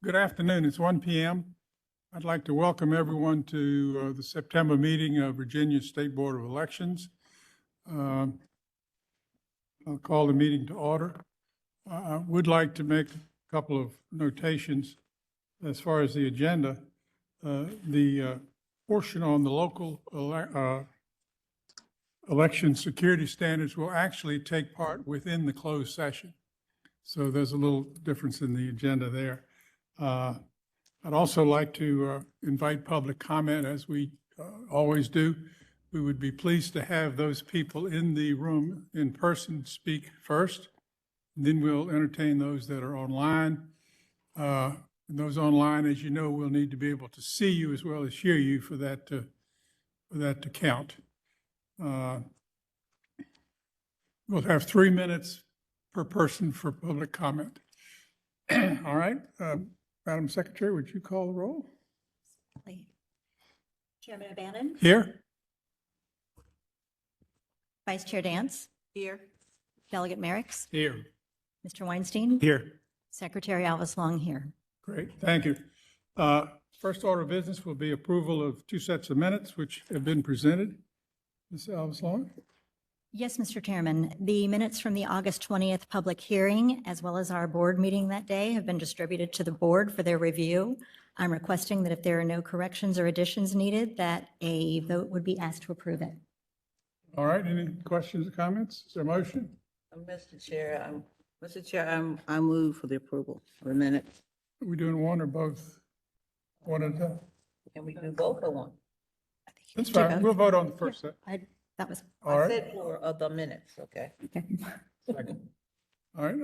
Good afternoon. It's 1 p.m. I'd like to welcome everyone to the September meeting of Virginia State Board of Elections. I'll call the meeting to order. I would like to make a couple of notations as far as the agenda. The portion on the local election security standards will actually take part within the closed session. So there's a little difference in the agenda there. I'd also like to invite public comment, as we always do. We would be pleased to have those people in the room in person speak first. Then we'll entertain those that are online. And those online, as you know, will need to be able to see you as well as hear you for that to count. We'll have 3 minutes per person for public comment. All right. Madam Secretary, would you call the roll? Chairman O'Bannon? Here. Vice Chair Dance? Here. Delegate Merricks? Here. Mr. Weinstein? Here. Secretary Alvis Long here. Great, thank you. First order of business will be approval of 2 sets of minutes which have been presented. Ms. Alvis Long? Yes, Mr. Chairman. The minutes from the August 20th public hearing, as well as our board meeting that day, have been distributed to the board for their review. I'm requesting that if there are no corrections or additions needed, that a vote would be asked to approve it. All right, any questions or comments? Is there a motion? Mr. Chair, I move for the approval of the minutes. Are we doing one or both? One at a time? Can we do both or one? I think you That's can do fine. both. We'll vote on the first set. That was, All I right. said for the minutes, okay. okay. Second. All right,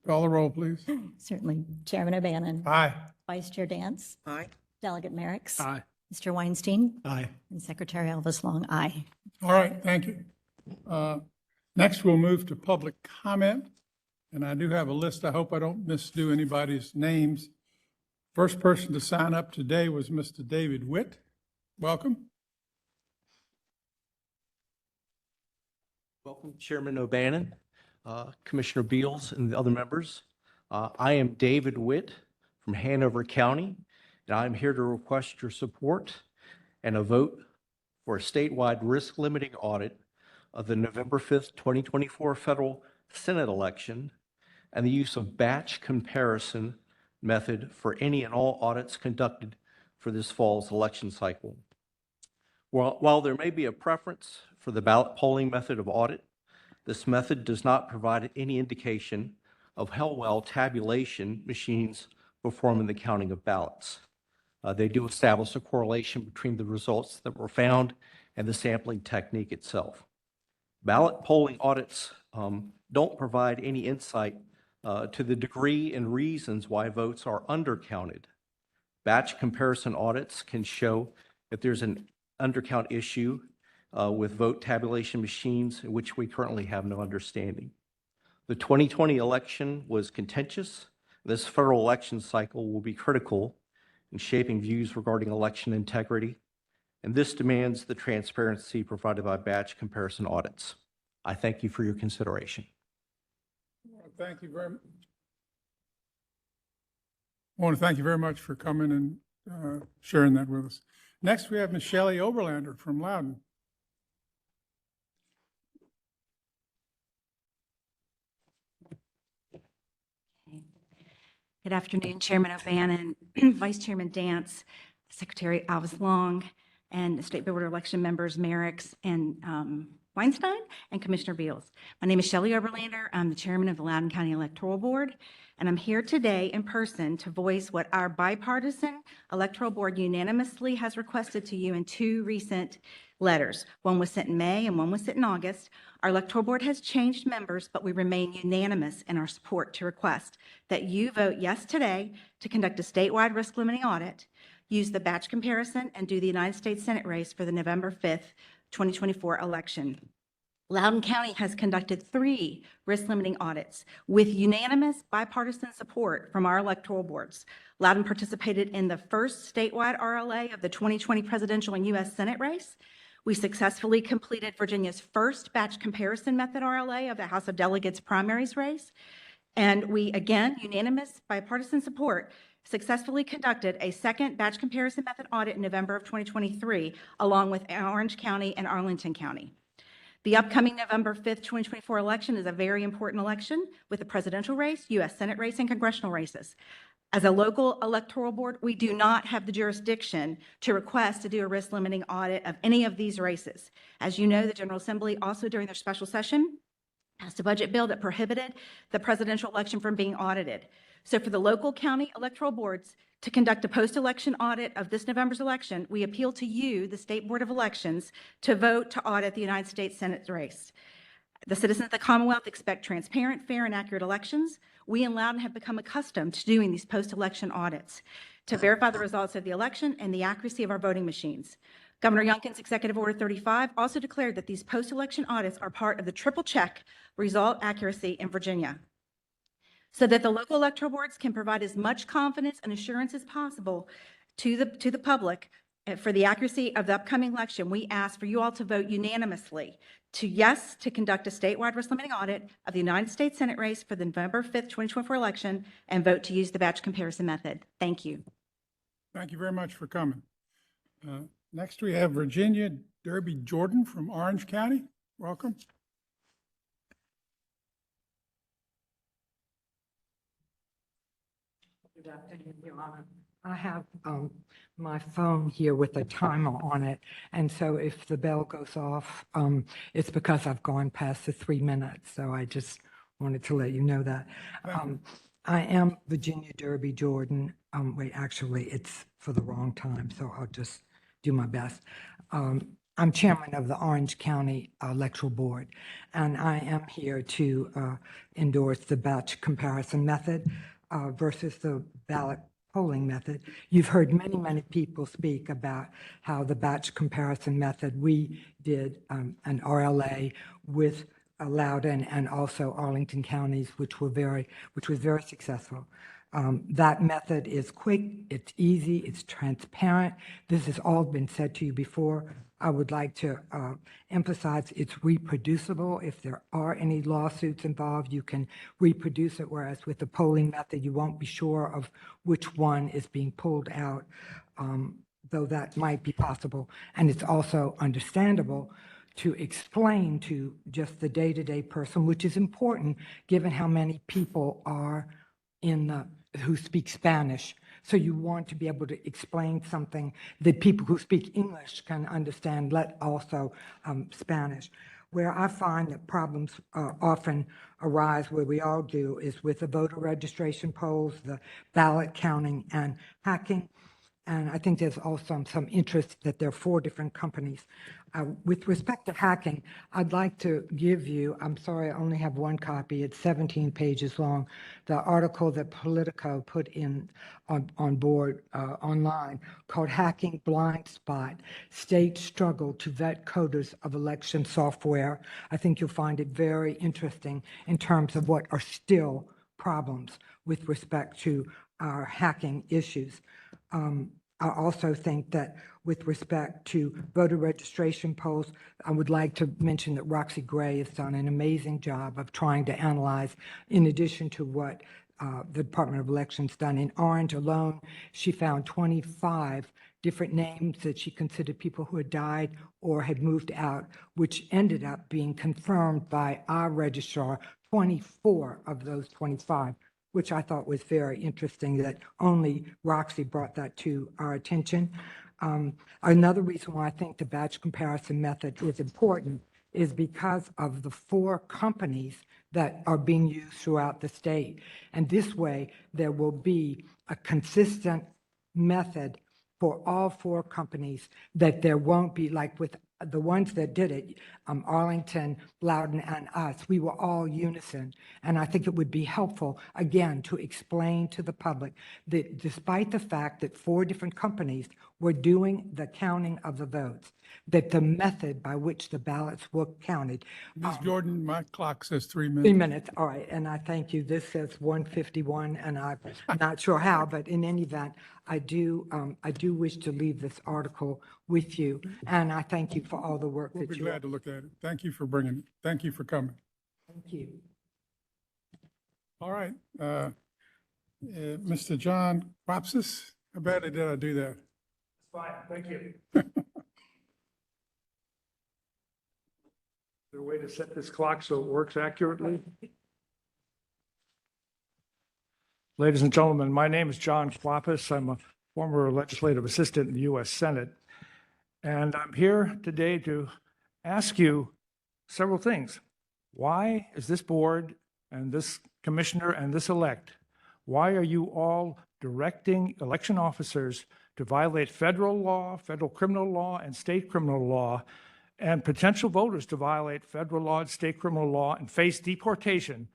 call the roll, please. Certainly. Chairman O'Bannon? Aye. Vice Chair Dance? Aye. Delegate Merricks? Aye. Mr. Weinstein? Aye. And Secretary Alvis Long, aye. All right, thank you. Next, we'll move to public comment. And I do have a list. I hope I don't misdo anybody's names. First person to sign up today was Mr. David Witt. Welcome. Welcome, Chairman O'Bannon, Commissioner Beals, and the other members. I am David Witt from Hanover County, and I'm here to request your support and a vote for a statewide risk limiting audit of the November 5th, 2024 federal Senate election and the use of batch comparison method for any and all audits conducted for this fall's election cycle. While there may be a preference for the ballot polling method of audit, this method does not provide any indication of how well tabulation machines perform in the counting of ballots. They do establish a correlation between the results that were found and the sampling technique itself. Ballot polling audits don't provide any insight to the degree and reasons why votes are undercounted. Batch comparison audits can show if there's an undercount issue with vote tabulation machines, in which we currently have no understanding. The 2020 election was contentious. This federal election cycle will be critical in shaping views regarding election integrity, and this demands the transparency provided by batch comparison audits. I thank you for your consideration. Thank you very much. I want to thank you very much for coming and sharing that with us. Next, we have Ms. Shelley Oberlander from Loudon. Good afternoon, Chairman O'Bannon, Vice Chairman Dance, Secretary Alvis Long, and State Board of Election members Merricks and Weinstein, and Commissioner Beals. My name is Shelley Oberlander. I'm the Chairman of the Loudoun County Electoral Board, and I'm here today in person to voice what our bipartisan Electoral Board unanimously has requested to you in 2 recent letters. One was sent in May and one was sent in August. Our Electoral Board has changed members, but we remain unanimous in our support to request that you vote yes today to conduct a statewide risk limiting audit, use the batch comparison, and do the United States Senate race for the November 5th, 2024 election. Loudoun County has conducted 3 risk limiting audits with unanimous bipartisan support from our electoral boards. Loudoun participated in the first statewide RLA of the 2020 presidential and U.S. Senate race. We successfully completed Virginia's first batch comparison method RLA of the House of Delegates primaries race. And we, again, unanimous bipartisan support, successfully conducted a second batch comparison method audit in November of 2023, along with Orange County and Arlington County. The upcoming November 5th, 2024 election is a very important election with the presidential race, U.S. Senate race, and congressional races. As a local electoral board, we do not have the jurisdiction to request to do a risk limiting audit of any of these races. As you know, the General Assembly also during their special session passed a budget bill that prohibited the presidential election from being audited. So for the local county electoral boards to conduct a post-election audit of this November's election, we appeal to you, the State Board of Elections, to vote to audit the United States Senate race. The citizens of the Commonwealth expect transparent, fair, and accurate elections. We in Loudoun have become accustomed to doing these post-election audits to verify the results of the election and the accuracy of our voting machines. Governor Youngkin's Executive Order 35 also declared that these post-election audits are part of the triple check result accuracy in Virginia, so that the local electoral boards can provide as much confidence and assurance as possible to the public for the accuracy of the upcoming election. We ask for you all to vote unanimously to yes to conduct a statewide risk limiting audit of the United States Senate race for the November 5th, 2024 election, and vote to use the batch comparison method. Thank you. Thank you very much for coming. Next, we have Virginia Derby Jordan from Orange County. Welcome. Good afternoon, Your Honor. I have my phone here with a timer on it, and so if the bell goes off, it's because I've gone past the 3 minutes, so I just wanted to let you know that. I am Virginia Derby Jordan. Wait, actually, it's for the wrong time, so I'll just do my best. I'm chairman of the Orange County Electoral Board, and I am here to endorse the batch comparison method versus the ballot polling method. You've heard many, many people speak about how the batch comparison method, we did an RLA with Loudoun and also Arlington counties, which was very successful. That method is quick, it's easy, it's transparent. This has all been said to you before. I would like to emphasize it's reproducible. If there are any lawsuits involved, you can reproduce it, whereas with the polling method, you won't be sure of which one is being pulled out, though that might be possible. And it's also understandable to explain to just the day-to-day person, which is important given how many people are who speak Spanish. So you want to be able to explain something that people who speak English can understand, let also Spanish. Where I find that problems often arise, where we all do, is with the voter registration polls, the ballot counting, and hacking. And I think there's also some interest that there are 4 different companies. With respect to hacking, I'd like to give you, I'm sorry, I only have one copy, it's 17 pages long, the article that Politico put in on board online called Hacking Blind Spot, States Struggle to Vet Coders of Election Software. I think you'll find it very interesting in terms of what are still problems with respect to our hacking issues. I also think that with respect to voter registration polls, I would like to mention that Roxy Gray has done an amazing job of trying to analyze, in addition to what the Department of Elections done in Orange alone, she found 25 different names that she considered people who had died or had moved out, which ended up being confirmed by our registrar, 24 of those 25. Which I thought was very interesting that only Roxy brought that to our attention. Another reason why I think the batch comparison method is important is because of the 4 companies that are being used throughout the state. And this way, there will be a consistent method for all 4 companies, that there won't be, like with the ones that did it, Arlington, Loudoun, and us, we were all unison. And I think it would be helpful, again, to explain to the public that despite the fact that 4 different companies were doing the counting of the votes, that the method by which the ballots were counted. Ms. Jordan, my clock says 3 minutes. 3 minutes, all right, and I thank you. This says 1:51, and I'm not sure how, but in any event, I do wish to leave this article with you, and I thank you for all the work We'll that be you. glad to look at it. Thank you for bringing it. Thank you for coming. Thank you. All right. Mr. John Wapsis, how badly did I do that? Fine, thank you. Is there a way to set this clock so it works accurately? Ladies and gentlemen, my name is John Kwapis. I'm a former legislative assistant in the U.S. Senate. And I'm here today to ask you several things. Why is this board and this commissioner and this elect, why are you all directing election officers to violate federal law, federal criminal law, and state criminal law, and potential voters to violate federal law and state criminal law and face deportation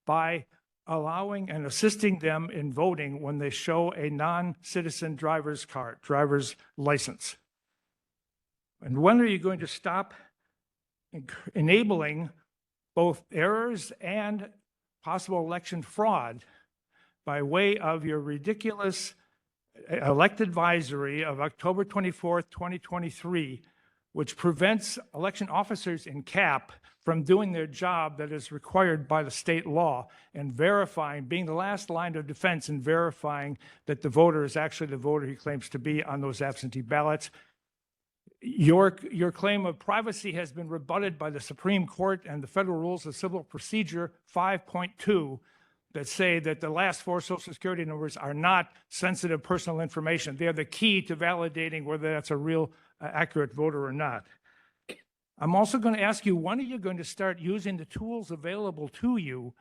by allowing and assisting them in voting when they show a non-citizen driver's card, driver's license? And when are you going to stop enabling both errors and possible election fraud by way of your ridiculous elect advisory of October 24th, 2023, which prevents election officers in CAP from doing their job that is required by the state law and verifying, being the last line of defense and verifying that the voter is actually the voter he claims to be on those absentee ballots. Your claim of privacy has been rebutted by the Supreme Court and the Federal Rules of Civil Procedure 5.2 that say that the last four Social Security numbers are not sensitive personal information. They're the key to validating whether that's a real accurate voter or not. I'm also going to ask you, when are you going to start using the tools available to you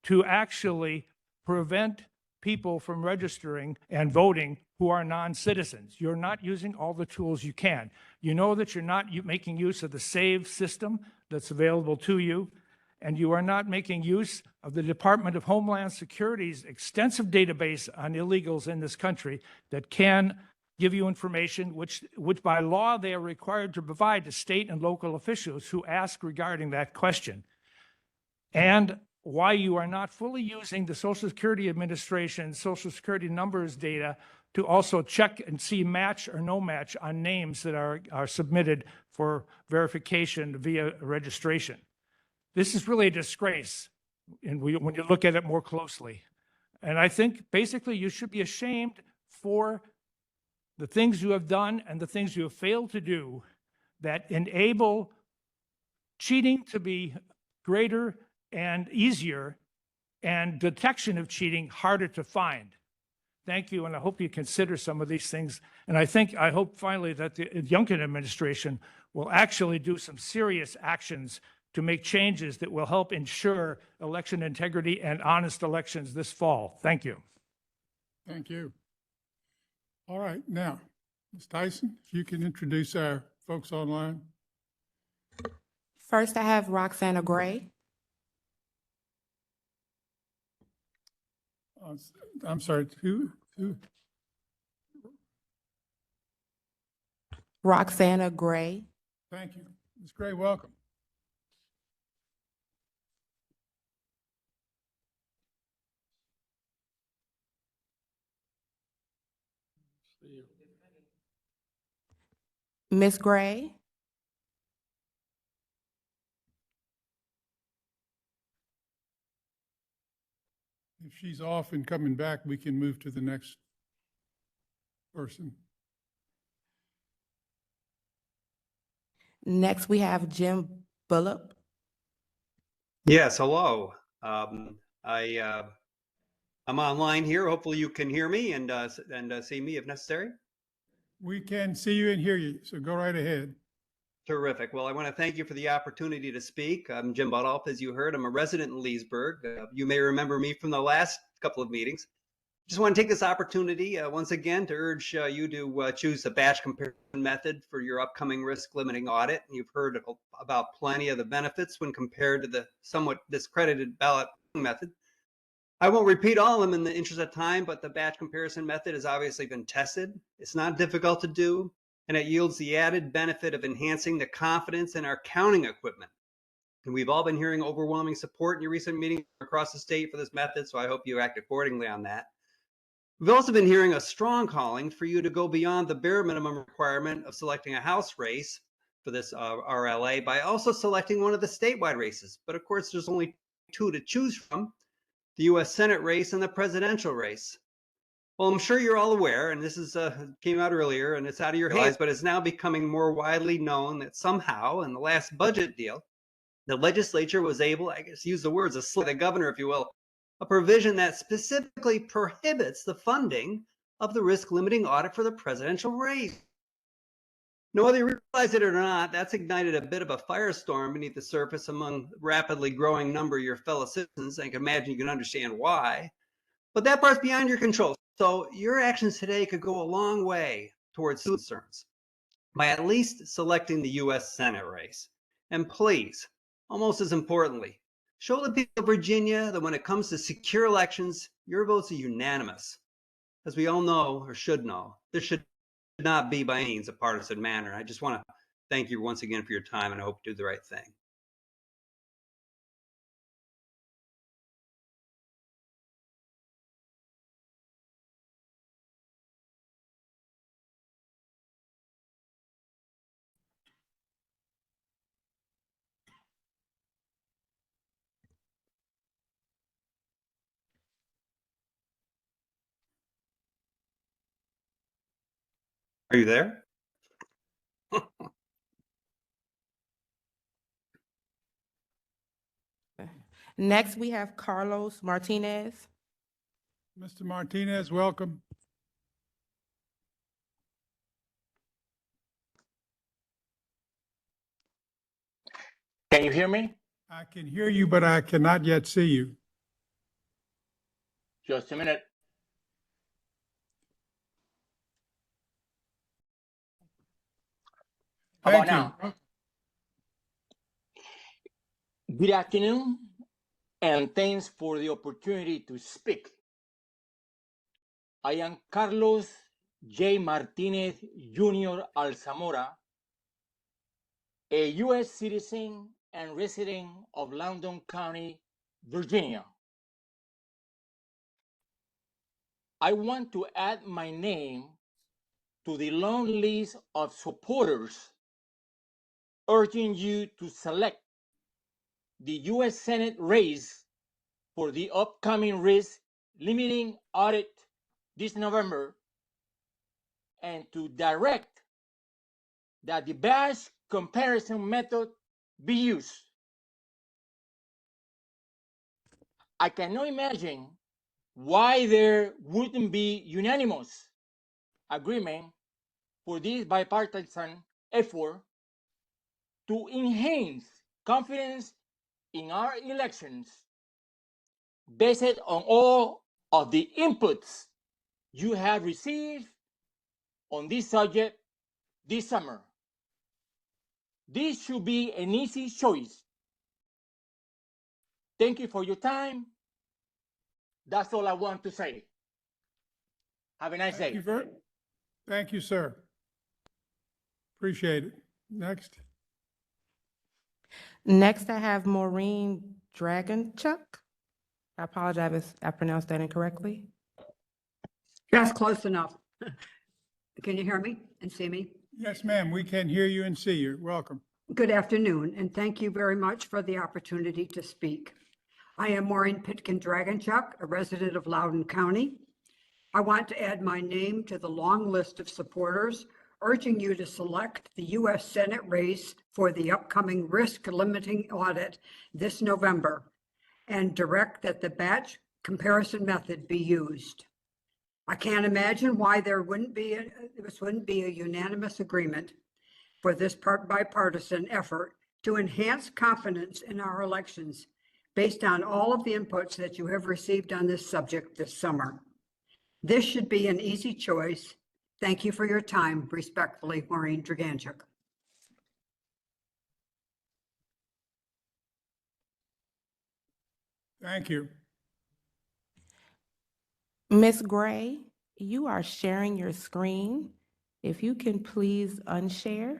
to actually prevent people from registering and voting who are non-citizens? You're not using all the tools you can. You know that you're not making use of the SAVE system that's available to you, and you are not making use of the Department of Homeland Security's extensive database on illegals in this country that can give you information which by law they are required to provide to state and local officials who ask regarding that question. And why you are not fully using the Social Security Administration Social Security numbers data to also check and see match or no match on names that are submitted for verification via registration. This is really a disgrace when you look at it more closely. And I think basically you should be ashamed for the things you have done and the things you have failed to do that enable cheating to be greater and easier, and detection of cheating harder to find. Thank you, and I hope you consider some of these things. And I hope finally that the Youngkin administration will actually do some serious actions to make changes that will help ensure election integrity and honest elections this fall. Thank you. Thank you. All right, now, Ms. Tyson, if you can introduce our folks online. First, I have Roxana Gray. I'm sorry, who? Roxana Gray. Thank you. Ms. Gray, welcome. Miss Gray. If she's off and coming back, we can move to the next person. Next, we have Jim Bullock. Yes, hello. I'm online here. Hopefully you can hear me and see me if necessary. We can see you and hear you, so go right ahead. Terrific. Well, I want to thank you for the opportunity to speak. I'm Jim Buttolph, as you heard. I'm a resident in Leesburg. You may remember me from the last couple of meetings. Just want to take this opportunity once again to urge you to choose the batch comparison method for your upcoming risk limiting audit. You've heard about plenty of the benefits when compared to the somewhat discredited ballot method. I won't repeat all of them in the interest of time, but the batch comparison method has obviously been tested. It's not difficult to do, and it yields the added benefit of enhancing the confidence in our counting equipment. And we've all been hearing overwhelming support in your recent meetings across the state for this method, so I hope you act accordingly on that. We've also been hearing a strong calling for you to go beyond the bare minimum requirement of selecting a House race for this RLA by also selecting one of the statewide races. But of course, there's only two to choose from. the U.S. Senate race and the presidential race. Well, I'm sure you're all aware, and this is came out earlier, and it's out of your hands, but it's now becoming more widely known that somehow in the last budget deal, the legislature was able, I guess, use the words, a slip, the governor, if you will, a provision that specifically prohibits the funding of the risk limiting audit for the presidential race. Now, whether you realize it or not, that's ignited a bit of a firestorm beneath the surface among the rapidly growing number of your fellow citizens. I can imagine you can understand why. But that part's beyond your control. So your actions today could go a long way towards concerns by at least selecting the U.S. Senate race. And please, almost as importantly, show the people of Virginia that when it comes to secure elections, your votes are unanimous. As we all know, or should know, this should not be by any means a partisan manner. I just want to thank you once again for your time, and I hope you do the right thing. Are you there? Next, we have Carlos Martinez. Mr. Martinez, welcome. Can you hear me? I can hear you, but I cannot yet see you. Just a minute. How Thank about you. now? Good afternoon, and thanks for the opportunity to speak. I am Carlos J. Martinez Jr. Alzamora, a U.S. citizen and resident of Loudoun County, Virginia. I want to add my name to the long list of supporters urging you to select the U.S. Senate race for the upcoming risk limiting audit this November, and to direct that the batch comparison method be used. I cannot imagine why there wouldn't be unanimous agreement for this bipartisan effort to enhance confidence in our elections based on all of the inputs you have received on this subject this summer. This should be an easy choice. Thank you for your time. That's all I want to say. Have a nice day. Thank you, sir. Appreciate it. Next. Next, I have Maureen Dragonchuk. I apologize if I pronounced that incorrectly. That's close enough. Can you hear me and see me? Yes, ma'am. We can hear you and see you. Welcome. Good afternoon, and thank you very much for the opportunity to speak. I am Maureen Pitkin Dragonchuk, a resident of Loudoun County. I want to add my name to the long list of supporters urging you to select the U.S. Senate race for the upcoming risk limiting audit this November and direct that the batch comparison method be used. I can't imagine why this wouldn't be a unanimous agreement for this bipartisan effort to enhance confidence in our elections based on all of the inputs that you have received on this subject this summer. This should be an easy choice. Thank you for your time. Respectfully, Maureen Draganchuk. Thank you. Ms. Gray, you are sharing your screen. If you can please unshare.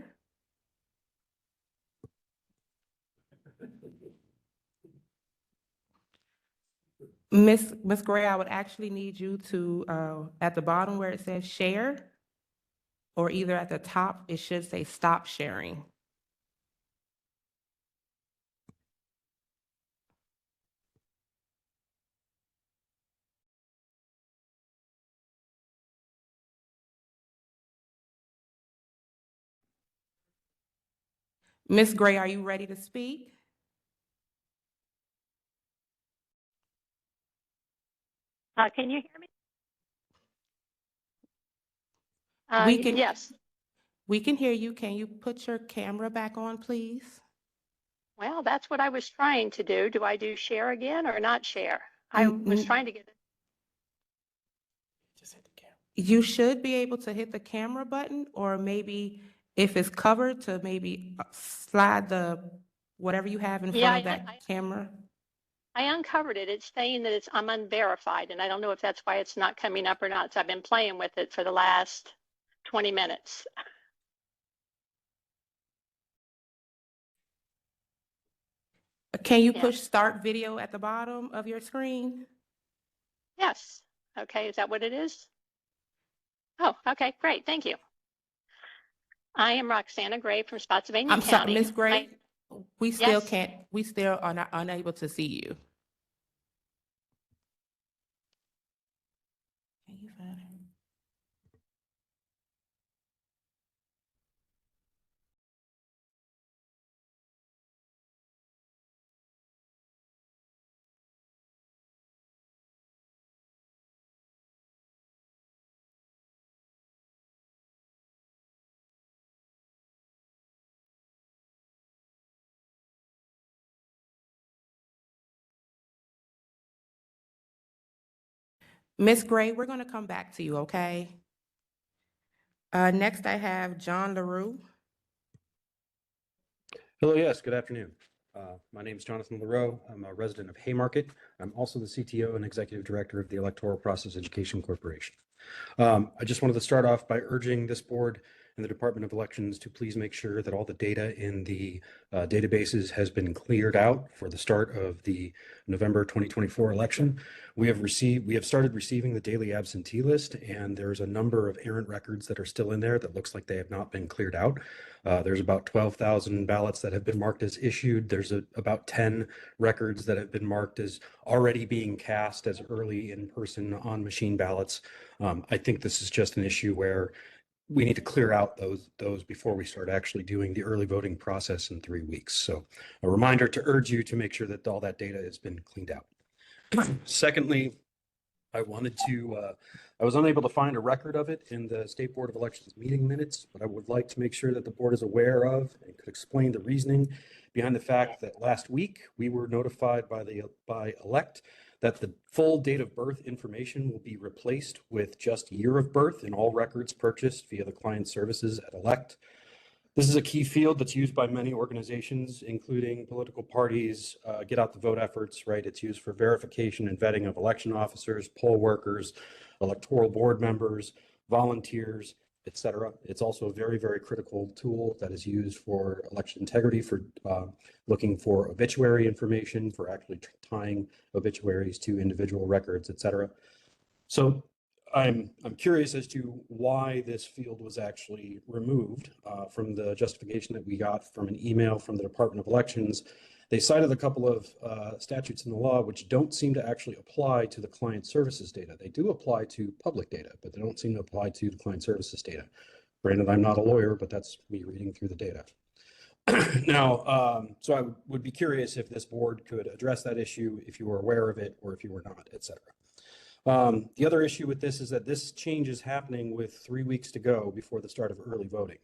Ms. Gray, I would actually need you to, at the bottom where it says share, or either at the top, it should say stop sharing. Ms. Gray, are you ready to speak? Can you hear me? We can, Yes. we can hear you. Can you put your camera back on, please? Well, that's what I was trying to do. Do I do share again or not share? I was trying to get it. You should be able to hit the camera button, or maybe if it's covered, to maybe slide the, whatever you have in Yeah, front of that camera. I uncovered it. It's saying that I'm unverified, and I don't know if that's why it's not coming up or not. So I've been playing with it for the last 20 minutes. Can you Yeah. push start video at the bottom of your screen? Yes. Okay, is that what it is? Oh, okay, great. Thank you. I am Roxana Gray from Spotsylvania I'm sorry, County. Ms. Gray, we still Yes. can't, we still are not unable to see you. Can you find her? Ms. Gray, we're going to come back to you, okay? Next I have John LaRue. Hello, yes, good afternoon. My name is Jonathan LaRoe. I'm a resident of Haymarket. I'm also the CTO and Executive Director of the Electoral Process Education Corporation. I just wanted to start off by urging this board and the Department of Elections to please make sure that all the data in the databases has been cleared out for the start of the November 2024 election. We have started receiving the daily absentee list, and there's a number of errant records that are still in there that looks like they have not been cleared out. There's about 12,000 ballots that have been marked as issued. There's about 10 records that have been marked as already being cast as early in person on machine ballots. I think this is just an issue where we need to clear out those before we start actually doing the early voting process in 3 weeks. So a reminder to urge you to make sure that all that data has been cleaned out. Secondly, I was unable to find a record of it in the State Board of Elections meeting minutes, but I would like to make sure that the board is aware of and could explain the reasoning behind the fact that last week we were notified by Elect that the full date of birth information will be replaced with just year of birth in all records purchased via the client services at Elect. This is a key field that's used by many organizations, including political parties, get out the vote efforts, right? It's used for verification and vetting of election officers, poll workers, electoral board members, volunteers, etc. It's also a very, very critical tool that is used for election integrity, for looking for obituary information, for actually tying obituaries to individual records, etc. So I'm curious as to why this field was actually removed from the justification that we got from an email from the Department of Elections. They cited a couple of statutes in the law which don't seem to actually apply to the client services data. They do apply to public data, but they don't seem to apply to the client services data. Granted, I'm not a lawyer, but that's me reading through the data. Now, so I would be curious if this board could address that issue, if you were aware of it or if you were not, et cetera. The other issue with this is that this change is happening with 3 weeks to go before the start of early voting.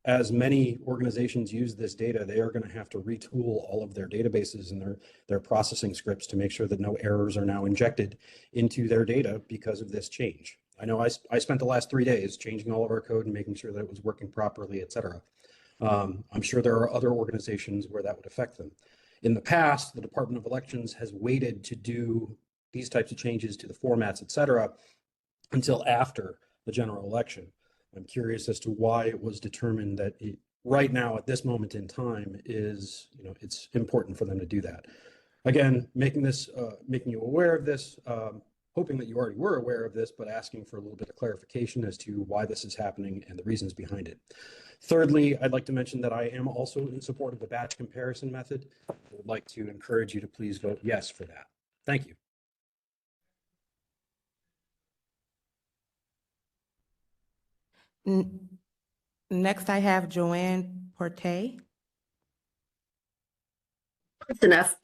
As many organizations use this data, they are going to have to retool all of their databases and their processing scripts to make sure that no errors are now injected into their data because of this change. I know I spent the last 3 days changing all of our code and making sure that it was working properly, et cetera. I'm sure there are other organizations where that would affect them. In the past, the Department of Elections has waited to do these types of changes to the formats, et cetera, until after the general election. I'm curious as to why it was determined that right now at this moment in time is, it's important for them to do that. Again, making you aware of this, hoping that you already were aware of this, but asking for a little bit of clarification as to why this is happening and the reasons behind it. Thirdly, I'd like to mention that I am also in support of the batch comparison method. I would like to encourage you to please vote yes for that. Thank you. Next, I have Joanne Porte. That's enough.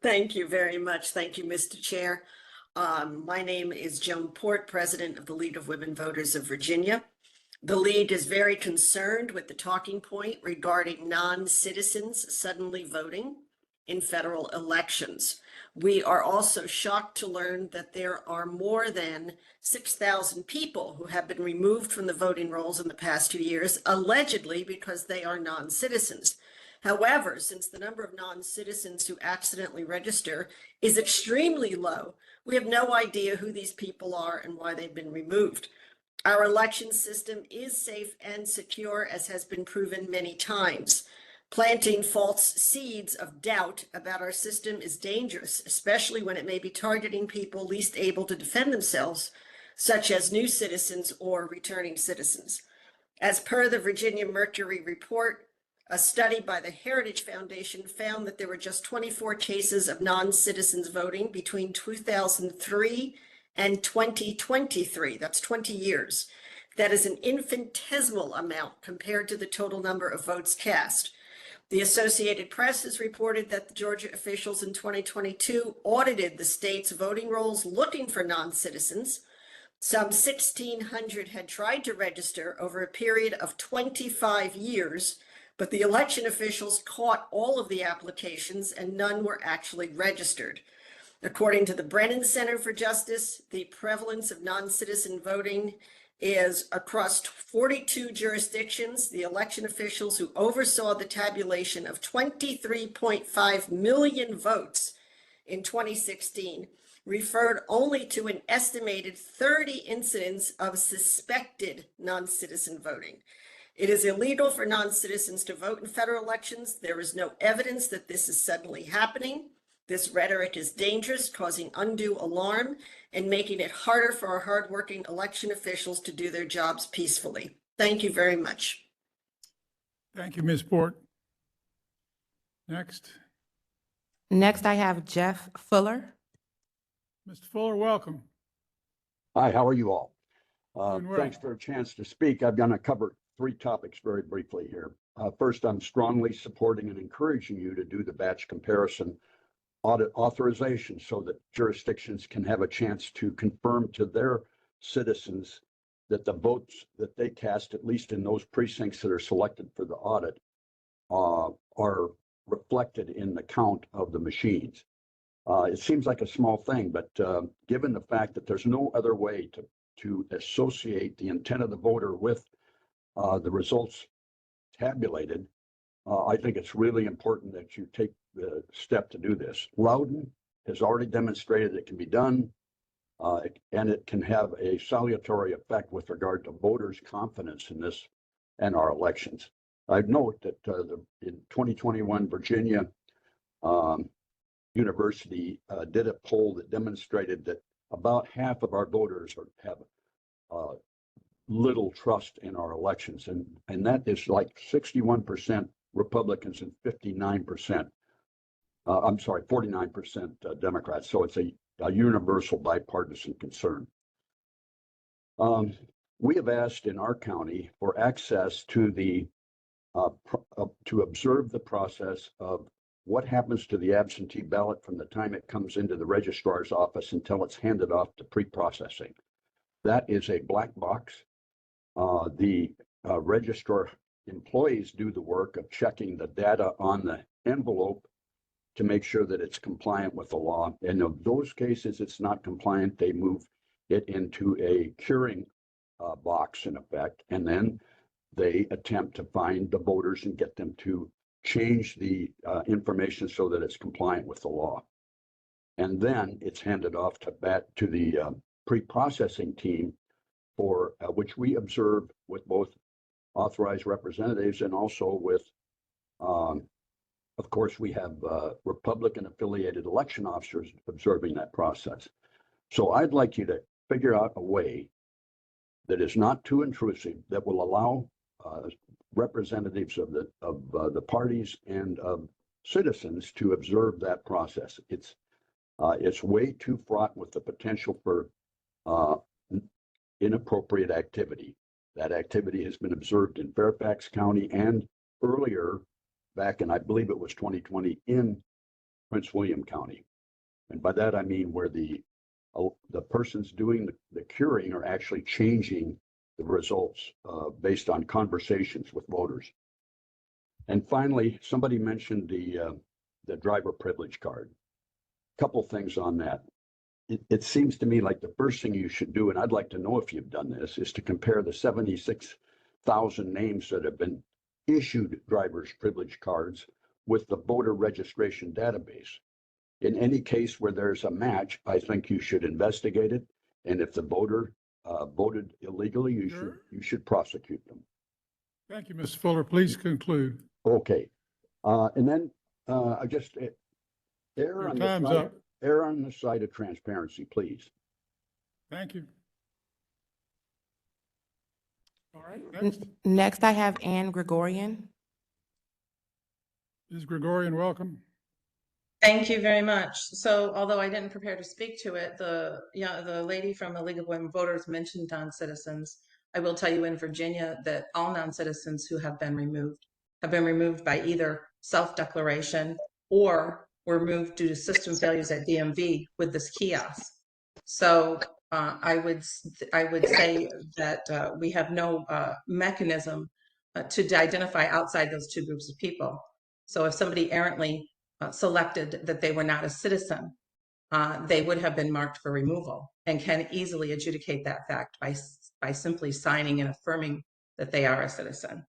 Thank you very much. Thank you, Mr. Chair. My name is Joan Port, President of the League of Women Voters of Virginia. The League is very concerned with the talking point regarding non-citizens suddenly voting in federal elections. We are also shocked to learn that there are more than 6,000 people who have been removed from the voting rolls in the past 2 years, allegedly because they are non-citizens. However, since the number of non-citizens who accidentally register is extremely low, we have no idea who these people are and why they've been removed. Our election system is safe and secure, as has been proven many times. Planting false seeds of doubt about our system is dangerous, especially when it may be targeting people least able to defend themselves, such as new citizens or returning citizens. As per the Virginia Mercury report, a study by the Heritage Foundation found that there were just 24 cases of non-citizens voting between 2003 and 2023. That's 20 years. That is an infinitesimal amount compared to the total number of votes cast. The Associated Press has reported that the Georgia officials in 2022 audited the state's voting rolls looking for non-citizens. Some 1,600 had tried to register over a period of 25 years, but the election officials caught all of the applications and none were actually registered. According to the Brennan Center for Justice, the prevalence of non-citizen voting is across 42 jurisdictions. The election officials who oversaw the tabulation of 23.5 million votes in 2016 referred only to an estimated 30 incidents of suspected non-citizen voting. It is illegal for non-citizens to vote in federal elections. There is no evidence that this is suddenly happening. This rhetoric is dangerous, causing undue alarm and making it harder for our hardworking election officials to do their jobs peacefully. Thank you very much. Thank you, Ms. Port. Next, Next, I have Jeff Fuller. Mr. Fuller, welcome. Hi, how are you all? Doing well. Thanks for a chance to speak. I'm going to cover 3 topics very briefly here. First, I'm strongly supporting and encouraging you to do the batch comparison audit authorization so that jurisdictions can have a chance to confirm to their citizens that the votes that they cast, at least in those precincts that are selected for the audit, are reflected in the count of the machines. It seems like a small thing, but given the fact that there's no other way to associate the intent of the voter with the results tabulated, I think it's really important that you take the step to do this. Loudoun has already demonstrated it can be done, and it can have a salutary effect with regard to voters' confidence in this and our elections. I'd note that in 2021, Virginia University did a poll that demonstrated that about half of our voters have little trust in our elections, and that is like 61% Republicans and 49%. 49% Democrats. So it's a universal bipartisan concern. We have asked in our county for access to the to observe the process of what happens to the absentee ballot from the time it comes into the registrar's office until it's handed off to pre-processing. That is a black box. The registrar employees do the work of checking the data on the envelope to make sure that it's compliant with the law. And in those cases it's not compliant, they move it into a curing box in effect, and then they attempt to find the voters and get them to change the information so that it's compliant with the law. And then it's handed off to the pre-processing team for which we observe with both authorized representatives and also with of course, we have Republican affiliated election officers observing that process. So I'd like you to figure out a way that is not too intrusive, that will allow representatives of the parties and of citizens to observe that process. It's way too fraught with the potential for inappropriate activity. That activity has been observed in Fairfax County and earlier back in, I believe it was 2020, in Prince William County. And by that, I mean where the persons doing the curing are actually changing the results based on conversations with voters. And finally, somebody mentioned the driver privilege card. Couple things on that. It seems to me like the first thing you should do, and I'd like to know if you've done this, is to compare the 76,000 names that have been issued driver's privilege cards with the voter registration database. In any case where there's a match, I think you should investigate it. And if the voter voted illegally, you should prosecute them. Thank you, Mr. Fuller. Please conclude. Okay. And then I just err on time's the side, up. err on the side of transparency, please. Thank you. All right, next. Next, I have Ann Gregorian. Ms. Gregorian, welcome. Thank you very much. So although I didn't prepare to speak to it, the lady from the League of Women Voters mentioned non-citizens. I will tell you in Virginia that all non-citizens who have been removed by either self-declaration or were removed due to system failures at DMV with this kiosk. So I would say that we have no mechanism to identify outside those two groups of people. So if somebody errantly selected that they were not a citizen, they would have been marked for removal and can easily adjudicate that fact by simply signing and affirming that they are a citizen.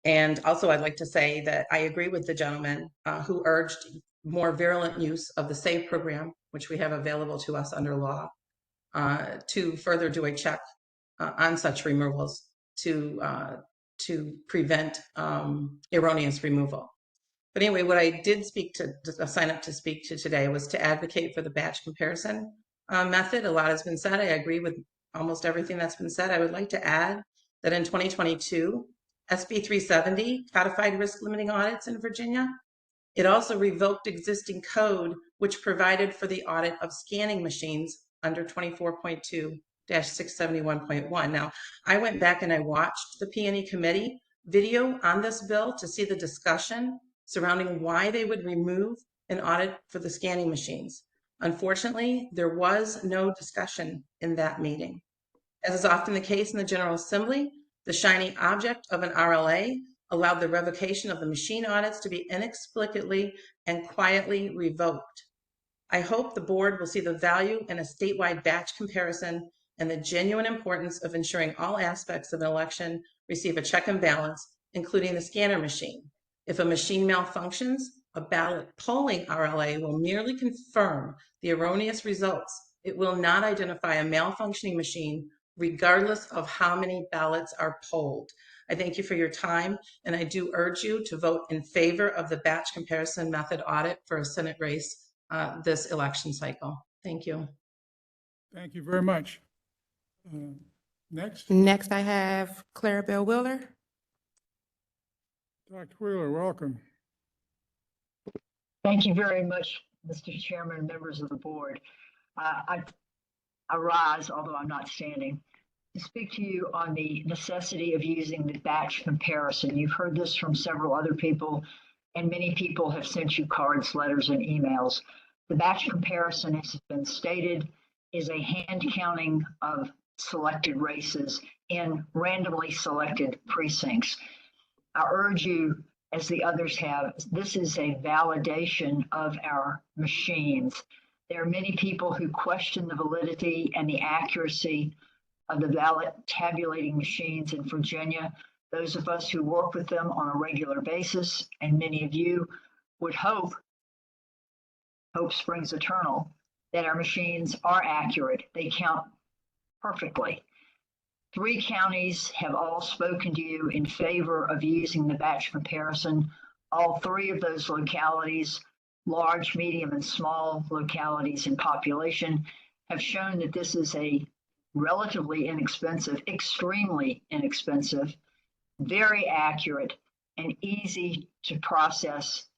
And also I'd like to say that I agree with the gentleman who urged more virulent use of the SAVE program, which we have available to us under law, to further do a check on such removals to prevent erroneous removal. But anyway, what I did sign up to speak to today was to advocate for the batch comparison method. A lot has been said. I agree with almost everything that's been said. I would like to add that in 2022, SB 370 codified risk limiting audits in Virginia. It also revoked existing code, which provided for the audit of scanning machines under 24.2-671.1. Now, I went back and I watched the P&E committee video on this bill to see the discussion surrounding why they would remove an audit for the scanning machines. Unfortunately, there was no discussion in that meeting. As is often the case in the General Assembly, the shiny object of an RLA allowed the revocation of the machine audits to be inexplicably and quietly revoked. I hope the board will see the value in a statewide batch comparison and the genuine importance of ensuring all aspects of an election receive a check and balance, including the scanner machine. If a machine malfunctions, a ballot polling RLA will merely confirm the erroneous results. It will not identify a malfunctioning machine, regardless of how many ballots are polled. I thank you for your time, and I do urge you to vote in favor of the batch comparison method audit for a Senate race this election cycle. Thank you. Thank you very much. Next. Next, I have Clarabelle Wheeler. Dr. Wheeler, welcome. Thank you very much, Mr. Chairman and members of the board. I rise, although I'm not standing, to speak to you on the necessity of using the batch comparison. You've heard this from several other people, and many people have sent you cards, letters, and emails. The batch comparison, as has been stated, is a hand counting of selected races in randomly selected precincts. I urge you, as the others have, this is a validation of our machines. There are many people who question the validity and the accuracy of the ballot tabulating machines in Virginia. Those of us who work with them on a regular basis, and many of you would hope springs eternal, that our machines are accurate. They count perfectly. 3 counties have all spoken to you in favor of using the batch comparison. All 3 of those localities, large, medium, and small localities in population, have shown that this is a relatively inexpensive, extremely inexpensive, very accurate, and easy to process.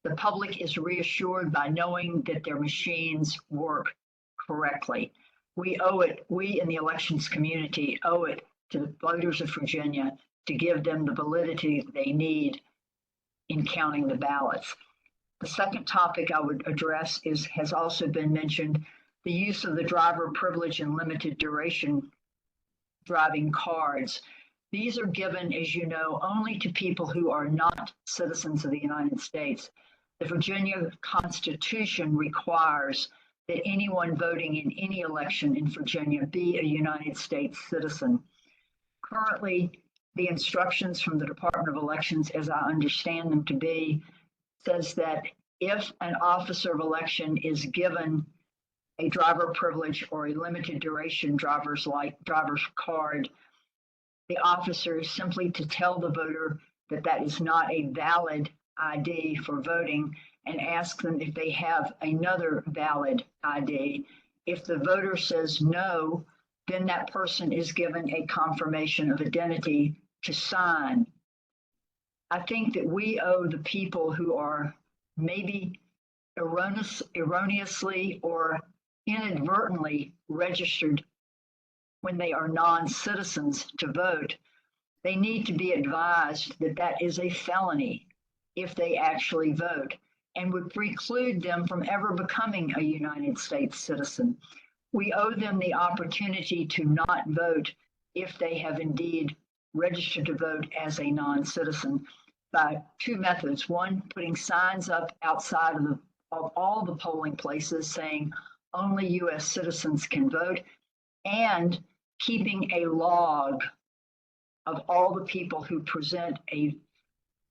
The public is reassured by knowing that their machines work correctly. We in the elections community owe it to the voters of Virginia to give them the validity they need in counting the ballots. The second topic I would address has also been mentioned, the use of the driver privilege and limited duration driving cards. These are given, as you know, only to people who are not citizens of the United States. The Virginia Constitution requires that anyone voting in any election in Virginia be a United States citizen. Currently, the instructions from the Department of Elections, as I understand them to be, says that if an officer of election is given a driver privilege or a limited duration driver's card, the officer is simply to tell the voter that that is not a valid ID for voting and ask them if they have another valid ID. If the voter says no, then that person is given a confirmation of identity to sign. I think that we owe the people who are maybe erroneously or inadvertently registered when they are non-citizens to vote, they need to be advised that that is a felony if they actually vote and would preclude them from ever becoming a United States citizen. We owe them the opportunity to not vote if they have indeed registered to vote as a non-citizen by two methods. One, putting signs up outside of all the polling places saying only U.S. citizens can vote, and keeping a log of all the people who present a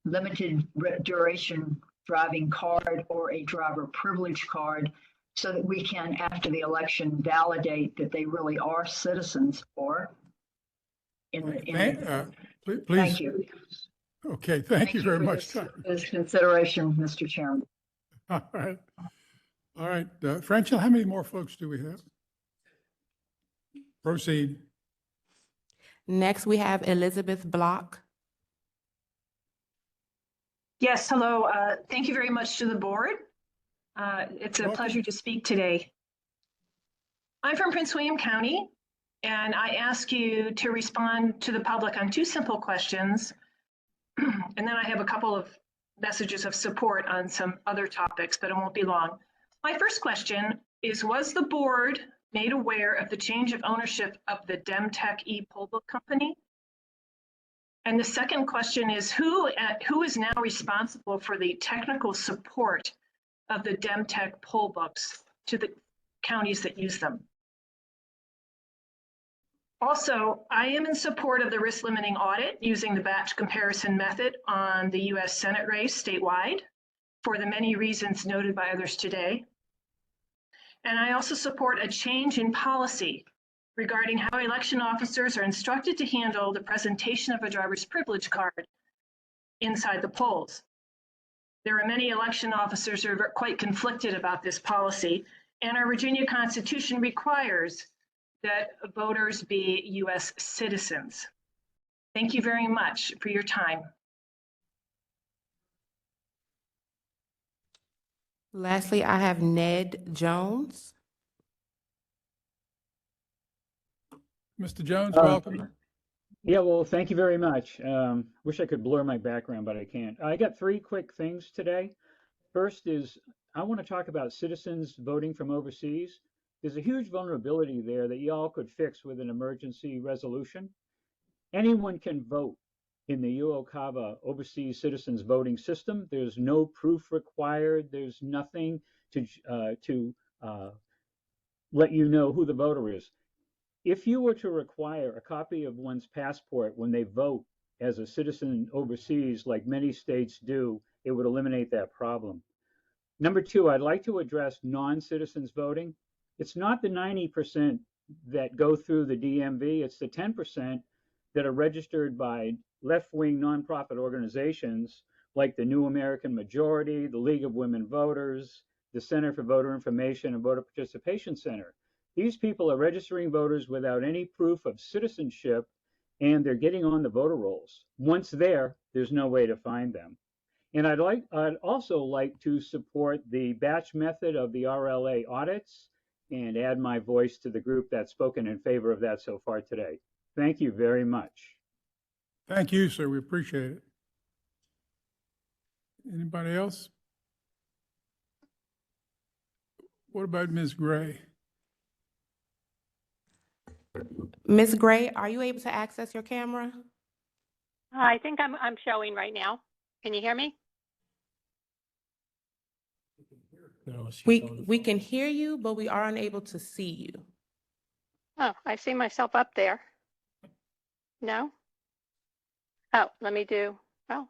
limited duration driving card or a driver privilege card so that we can, after the election, validate that they really are citizens or Please. Thank you. Okay, thank you very much. For this consideration, Mr. Chairman. All right. All right, Franchel, how many more folks do we have? Proceed. Next, we have Elizabeth Block. Yes, hello. Thank you very much to the board. It's a pleasure to speak today. I'm from Prince William County, and I ask you to respond to the public on two simple questions. And then I have a couple of messages of support on some other topics, but it won't be long. My first question is, was the board made aware of the change of ownership of the Demtech e-poll book company? And the second question is, who is now responsible for the technical support of the Demtech poll books to the counties that use them? Also, I am in support of the risk limiting audit using the batch comparison method on the US Senate race statewide for the many reasons noted by others today. And I also support a change in policy regarding how election officers are instructed to handle the presentation of a driver's privilege card inside the polls. There are many election officers who are quite conflicted about this policy, and our Virginia Constitution requires that voters be US citizens. Thank you very much for your time. Lastly, I have Ned Jones. Mr. Jones, welcome. Yeah, well, thank you very much. Wish I could blur my background, but I can't. I got three quick things today. First is I want to talk about citizens voting from overseas. There's a huge vulnerability there that y'all could fix with an emergency resolution. Anyone can vote in the UOCAVA overseas citizens voting system. There's no proof required. There's nothing to let you know who the voter is. If you were to require a copy of one's passport when they vote as a citizen overseas, like many states do, it would eliminate that problem. Number two, I'd like to address non-citizens voting. It's not the 90% that go through the DMV, it's the 10% that are registered by left-wing nonprofit organizations like the New American Majority, the League of Women Voters, the Center for Voter Information and Voter Participation Center. These people are registering voters without any proof of citizenship, and they're getting on the voter rolls. Once there, there's no way to find them. And I'd also like to support the batch method of the RLA audits and add my voice to the group that's spoken in favor of that so far today. Thank you very much. Thank you, sir. We appreciate it. Anybody else? What about Ms. Gray? Ms. Gray, are you able to access your camera? I think I'm showing right now. Can you hear me? We can hear you, but we are unable to see you. Oh, I see myself up there. No? Oh, let me do, oh.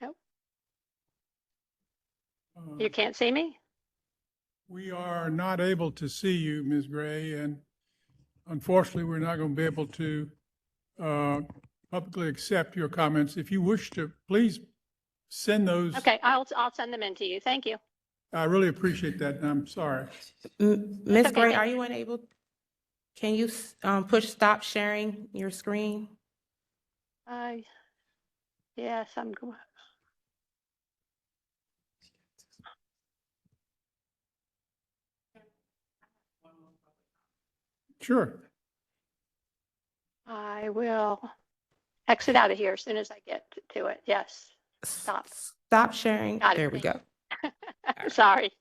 Nope. You can't see me? We are not able to see you, Ms. Gray, and unfortunately, we're not going to be able to publicly accept your comments. If you wish to, please send those. Okay, I'll send them in to you. Thank you. I really appreciate that, and I'm sorry. Ms. okay, Gray, thank are you unable, can you push stop sharing your screen? Yes, I'm going. Sure. I will exit out of here as soon as I get to it. Yes. Stop. Stop sharing. Got it. There we go. Sorry.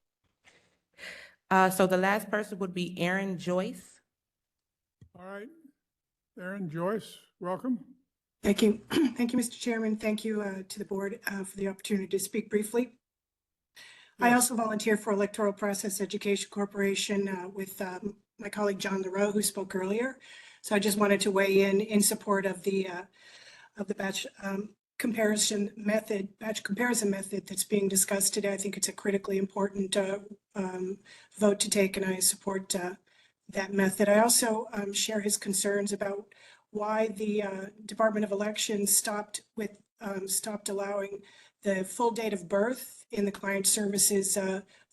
So the last person would be Aaron Joyce. All right. Aaron Joyce, welcome. Thank you. Thank you, Mr. Chairman. Thank you to the board for the opportunity to speak briefly. I also volunteer for Electoral Process Education Corporation with my colleague John LaRoe, who spoke earlier. So I just wanted to weigh in support of the batch comparison method that's being discussed today. I think it's a critically important vote to take, and I support that method. I also share his concerns about why the Department of Elections stopped allowing the full date of birth in the client services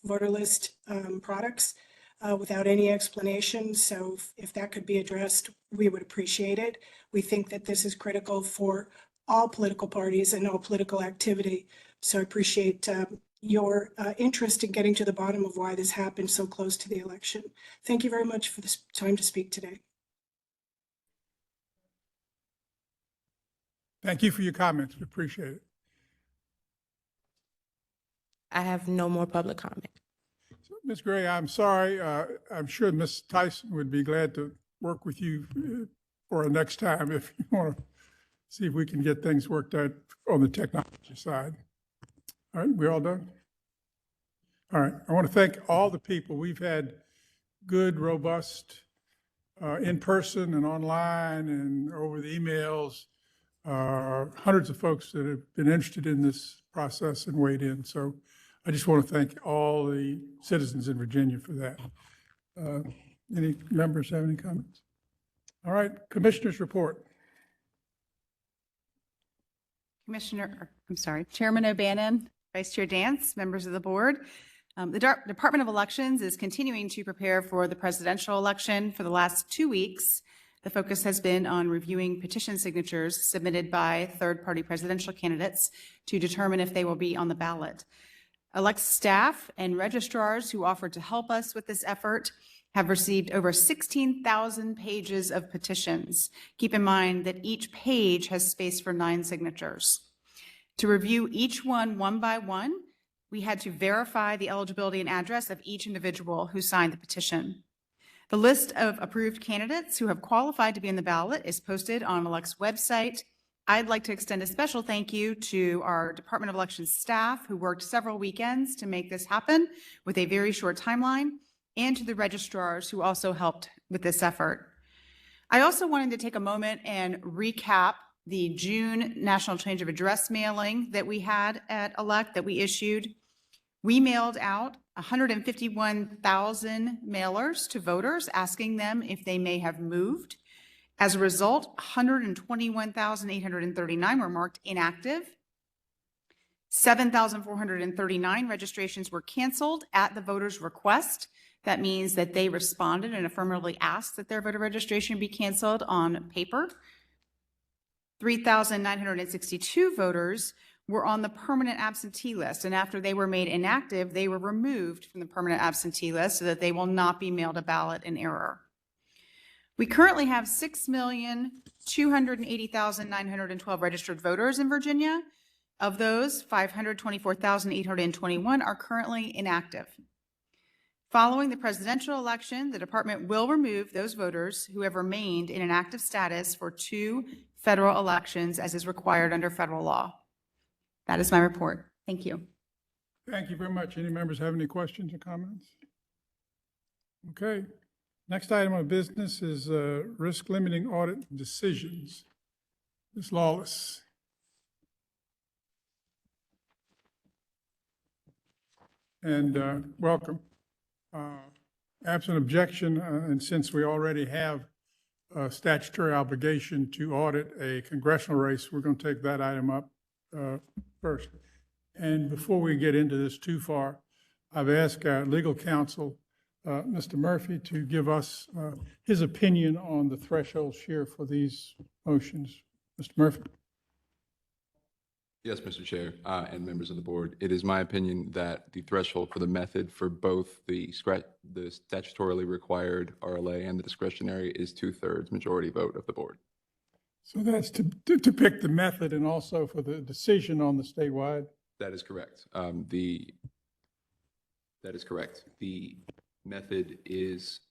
voter list products without any explanation. So if that could be addressed, we would appreciate it. We think that this is critical for all political parties and all political activity. So I appreciate your interest in getting to the bottom of why this happened so close to the election. Thank you very much for this time to speak today. Thank you for your comments. We appreciate it. I have no more public comment. So, Ms. Gray, I'm sorry. I'm sure Ms. Tyson would be glad to work with you for a next time if you want to see if we can get things worked out on the technology side. All right, we all done? All right, I want to thank all the people. We've had good, robust, in person and online and over the emails, hundreds of folks that have been interested in this process and weighed in. So I just want to thank all the citizens in Virginia for that. Any members have any comments? All right, commissioners report. Chairman O'Bannon, Vice Chair Dance, members of the board. The Department of Elections is continuing to prepare for the presidential election. For the last 2 weeks, the focus has been on reviewing petition signatures submitted by third-party presidential candidates to determine if they will be on the ballot. Elect staff and registrars who offered to help us with this effort have received over 16,000 pages of petitions. Keep in mind that each page has space for 9 signatures. To review each one by one, we had to verify the eligibility and address of each individual who signed the petition. The list of approved candidates who have qualified to be on the ballot is posted on Elect's website. I'd like to extend a special thank you to our Department of Elections staff who worked several weekends to make this happen with a very short timeline, and to the registrars who also helped with this effort. I also wanted to take a moment and recap the June National Change of Address mailing that we had at Elect that we issued. We mailed out 151,000 mailers to voters asking them if they may have moved. As a result, 121,839 were marked inactive. 7,439 registrations were canceled at the voter's request. That means that they responded and affirmatively asked that their voter registration be canceled on paper. 3,962 voters were on the permanent absentee list, and after they were made inactive, they were removed from the permanent absentee list so that they will not be mailed a ballot in error. We currently have 6,280,912 registered voters in Virginia. Of those, 524,821 are currently inactive. Following the presidential election, the department will remove those voters who have remained in inactive status for 2 federal elections as is required under federal law. That is my report. Thank you. Thank you very much. Any members have any questions or comments? Okay. Next item of business is risk limiting audit decisions. Ms. Lawless. And welcome. Absent objection, and since we already have a statutory obligation to audit a congressional race, we're going to take that item up first. And before we get into this too far, I've asked our legal counsel, Mr. Murphy, to give us his opinion on the thresholds here for these motions. Mr. Murphy? Yes, Mr. Chair, and members of the board. It is my opinion that the threshold for the method for both the statutorily required RLA and the discretionary is 2/3 majority vote of the board. So that's to pick the method and also for the decision on the statewide? That is correct. That is correct. The method is,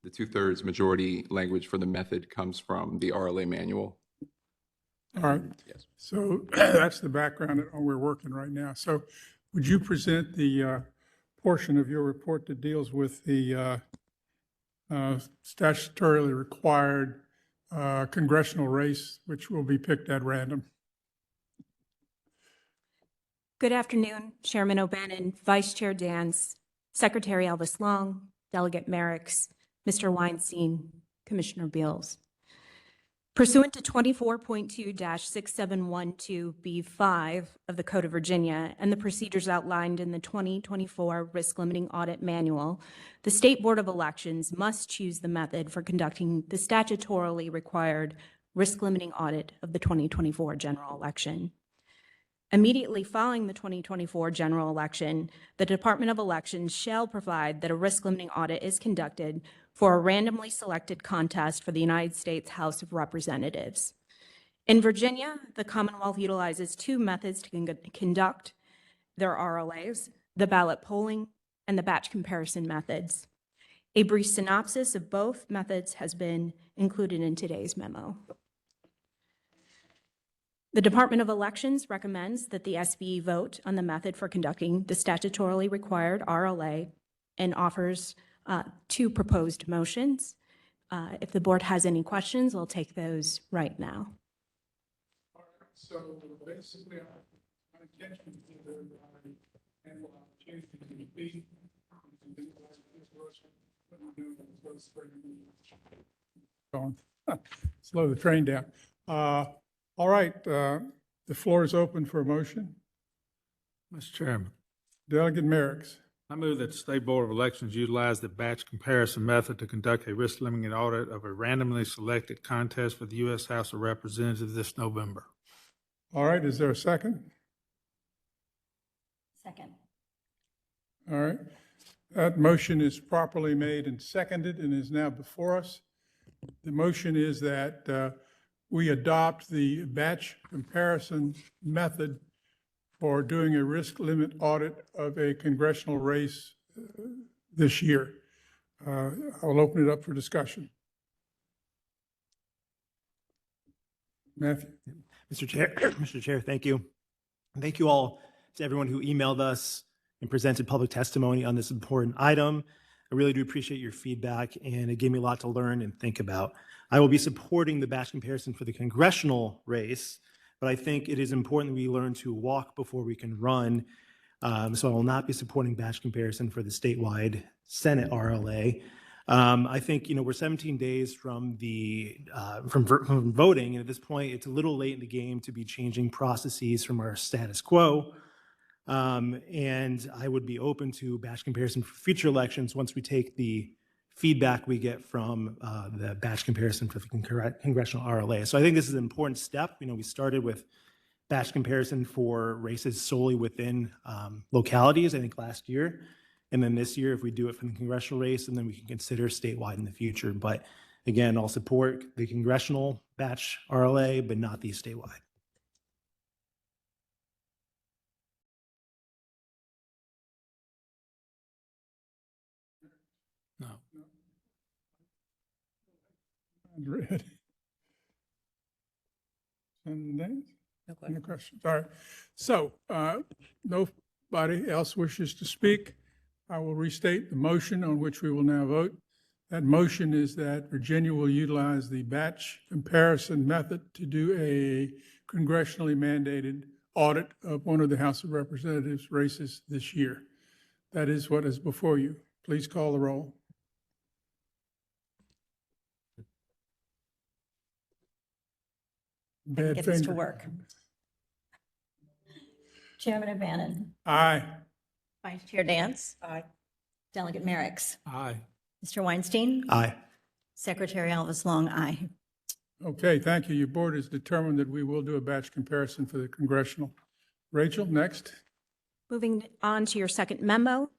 the 2/3 majority language for the method comes from the RLA manual. All right. Yes. So that's the background on we're working right now. So would you present the portion of your report that deals with the statutorily required congressional race, which will be picked at random? Good afternoon, Chairman O'Bannon, Vice Chair Dance, Secretary Elvis Long, Delegate Merricks, Mr. Weinstein, Commissioner Beals. Pursuant to 24.2-6712B5 of the Code of Virginia and the procedures outlined in the 2024 Risk Limiting Audit Manual, the State Board of Elections must choose the method for conducting the statutorily required risk limiting audit of the 2024 general election. Immediately following the 2024 general election, the Department of Elections shall provide that a risk limiting audit is conducted for a randomly selected contest for the United States House of Representatives. In Virginia, the Commonwealth utilizes 2 methods to conduct their RLAs, the ballot polling and the batch comparison methods. A brief synopsis of both methods has been included in today's memo. The Department of Elections recommends that the SBE vote on the method for conducting the statutorily required RLA and offers 2 proposed motions. If the board has any questions, I'll take those right now. So basically, my intention is to have an opportunity to speak. Slow the train down. All right, the floor is open for a motion. Mr. Chairman, Delegate Merricks. I move that the State Board of Elections utilize the batch comparison method to conduct a risk limiting audit of a randomly selected contest for the U.S. House of Representatives this November. All right, is there a second? Second. All right, that motion is properly made and seconded and is now before us. The motion is that we adopt the batch comparison method for doing a risk limit audit of a congressional race this year. I'll open it up for discussion. Matthew. Mr. Chair, thank you. And thank you all to everyone who emailed us and presented public testimony on this important item. I really do appreciate your feedback, and it gave me a lot to learn and think about. I will be supporting the batch comparison for the congressional race, but I think it is important that we learn to walk before we can run. So I will not be supporting batch comparison for the statewide Senate RLA. I think, we're 17 days from from voting, and at this point, it's a little late in the game to be changing processes from our status quo. And I would be open to batch comparison for future elections once we take the feedback we get from the batch comparison for the congressional RLA. So I think this is an important step. We started with batch comparison for races solely within localities, I think last year. And then this year, if we do it for the congressional race, and then we can consider statewide in the future. But Again, I'll support the congressional batch RLA, but not the statewide. No. Read. Senator Daines? No No questions. All right. So nobody else wishes to speak. I will restate the motion on which we will now vote. That motion is that Virginia will utilize the batch comparison method to do a congressionally mandated audit of one of the House of Representatives races this year. That is what is before you. Please call the roll. Bad Get this to finger. work. Chairman O'Bannon. Aye. Vice Chair Dance. Aye. Delegate Merrick's. Aye. Mr. Weinstein. Aye. Secretary Elvis Long, aye. Okay, thank you. Your board has determined that we will do a batch comparison for the congressional. Rachel, next. Moving on to your second memo.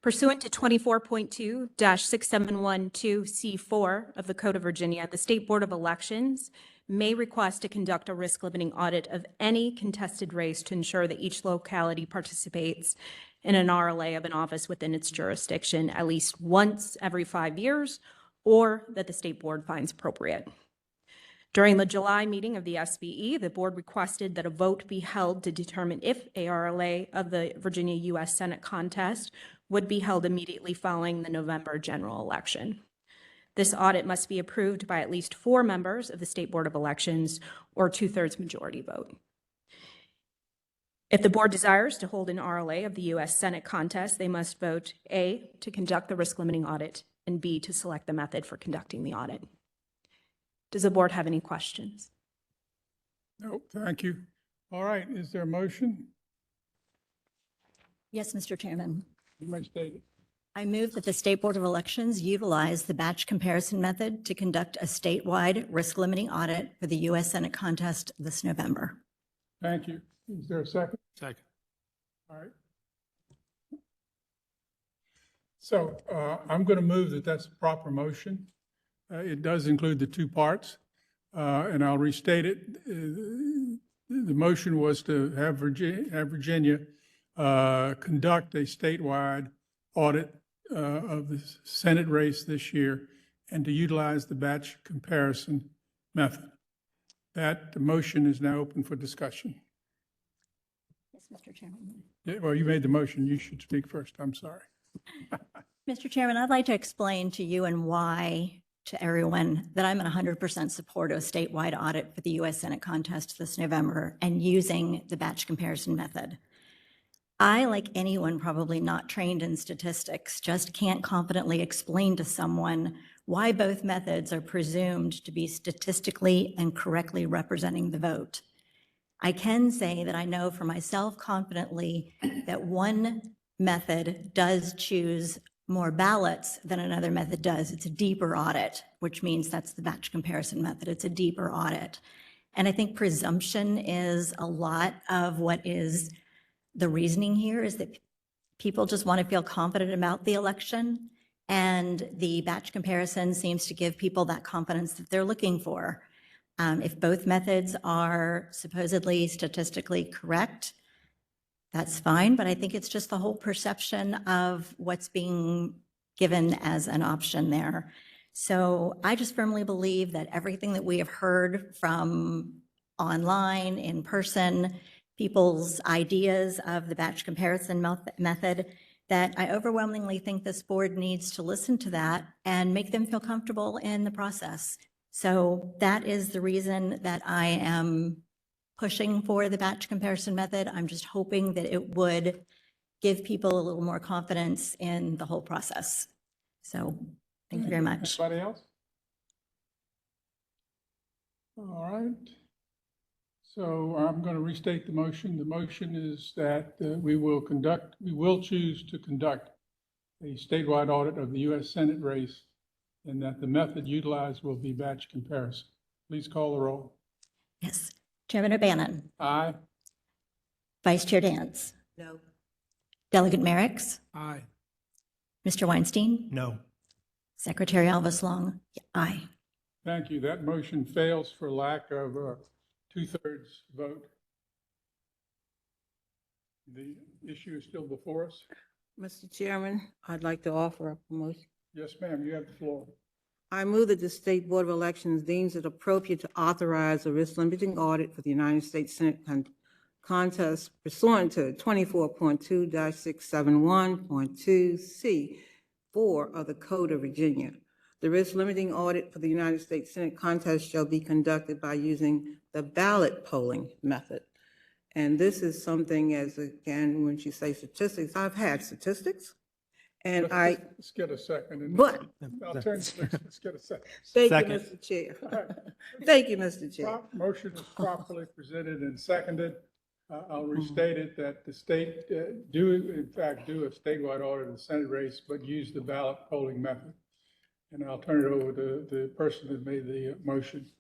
Pursuant to 24.2-6712C4 of the Code of Virginia, the State Board of Elections may request to conduct a risk-limiting audit of any contested race to ensure that each locality participates in an RLA of an office within its jurisdiction at least once every 5 years, or that the State Board finds appropriate. During the July meeting of the SBE, the board requested that a vote be held to determine if a RLA of the Virginia U.S. Senate contest would be held immediately following the November general election. This audit must be approved by at least 4 members of the State Board of Elections or 2/3 majority vote. If the board desires to hold an RLA of the U.S. Senate contest, they must vote A, to conduct the risk-limiting audit, and B, to select the method for conducting the audit. Does the board have any questions? No, thank you. All right, is there a motion? Yes, Mr. Chairman. You may state it. I move that the State Board of Elections utilize the batch comparison method to conduct a statewide risk-limiting audit for the U.S. Senate contest this November. Thank you. Is there a second? Second. All right. So I'm going to move that that's a proper motion. It does include the 2 parts, and I'll restate it. The motion was to have Virginia conduct a statewide audit of the Senate race this year and to utilize the batch comparison method. That motion is now open for discussion. Yes, Mr. Chairman. Yeah, well, you made the motion. You should speak first. I'm sorry. Mr. Chairman, I'd like to explain to you and why to everyone that I'm in 100% support of a statewide audit for the U.S. Senate contest this November and using the batch comparison method. I, like anyone probably not trained in statistics, just can't confidently explain to someone why both methods are presumed to be statistically and correctly representing the vote. I can say that I know for myself confidently that one method does choose more ballots than another method does. It's a deeper audit, which means that's the batch comparison method. It's a deeper audit. And I think presumption is a lot of what is the reasoning here, is that people just want to feel confident about the election. And the batch comparison seems to give people that confidence that they're looking for. If both methods are supposedly statistically correct, that's fine, but I think it's just the whole perception of what's being given as an option there. So I just firmly believe that everything that we have heard from online, in person, people's ideas of the batch comparison method, that I overwhelmingly think this board needs to listen to that and make them feel comfortable in the process. So that is the reason that I am pushing for the batch comparison method. I'm just hoping that it would give people a little more confidence in the whole process. So thank you very much. Anybody else? All right. So I'm going to restate the motion. The motion is that we will choose to conduct a statewide audit of the U.S. Senate race, and that the method utilized will be batch comparison. Please call the roll. Yes. Chairman O'Bannon. Aye. Vice Chair Dance. No. Delegate Merrick's. Aye. Mr. Weinstein. No. Secretary Elvis Long, aye. Thank you. That motion fails for lack of a 2/3 vote. The issue is still before us. Mr. Chairman, I'd like to offer a motion. Yes, ma'am, you have the floor. I move that the State Board of Elections deems it appropriate to authorize a risk limiting audit for the United States Senate contest pursuant to 24.2-671.2C4 of the Code of Virginia. The risk limiting audit for the United States Senate contest shall be conducted by using the ballot polling method. And this is something, as again, when you say statistics, I've had statistics. And Let's get a second. But- I'll turn, let's get a second. Thank Second. you, Mr. Chair. Thank you, Mr. Chair. Motion is properly presented and seconded. I'll restate it that the state do in fact do a statewide audit of the Senate race, but use the ballot polling method. And I'll turn it over to the person that made the motion.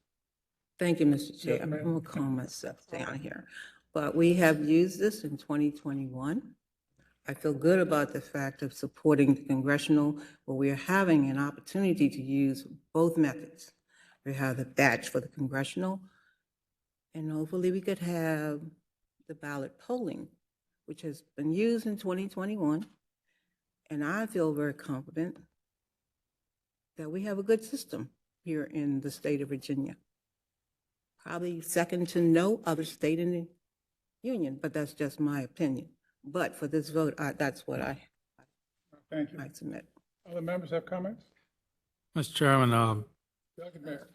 Thank you, Mr. Chair. Yes, ma'am. I'm gonna calm myself down here. But we have used this in 2021. I feel good about the fact of supporting the congressional, where we are having an opportunity to use both methods. We have the batch for the congressional, and hopefully we could have the ballot polling, which has been used in 2021. And I feel very confident that we have a good system here in the state of Virginia. Probably second to no other state in the union, but that's just my opinion. But for this vote, that's what Thank you. I submit. Other members have comments? Mr. Chairman, Delegate Mayor.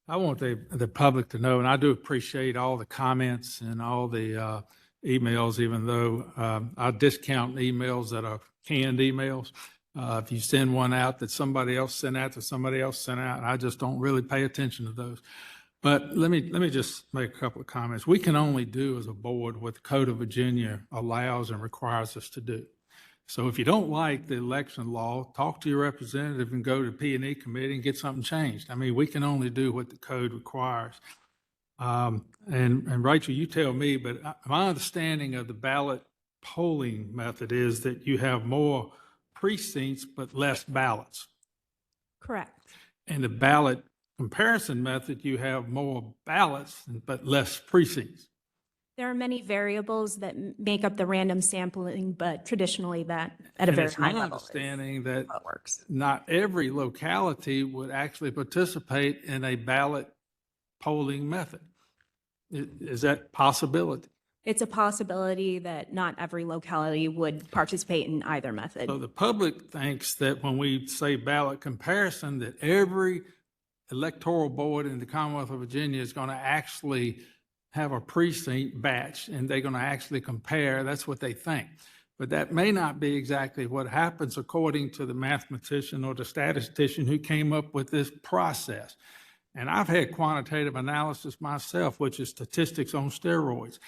I want the public to know, and I do appreciate all the comments and all the emails, even though I discount emails that are canned emails. If you send one out that somebody else sent out to somebody else sent out, I just don't really pay attention to those. But let me just make a couple of comments. We can only do as a board what the Code of Virginia allows and requires us to do. So if you don't like the election law, talk to your representative and go to the P&E committee and get something changed. I mean, we can only do what the code requires. And Rachel, you tell me, but my understanding of the ballot polling method is that you have more precincts but less ballots. Correct. And the ballot comparison method, you have more ballots but less precincts. There are many variables that make up the random sampling, but traditionally that at a And very it's high my level is understanding that how it works. not every locality would actually participate in a ballot polling method. Is that possibility? It's a possibility that not every locality would participate in either method. So the public thinks that when we say ballot comparison, that every electoral board in the Commonwealth of Virginia is going to actually have a precinct batch and they're going to actually compare. That's what they think. But that may not be exactly what happens according to the mathematician or the statistician who came up with this process. And I've had quantitative analysis myself, which is statistics on steroids.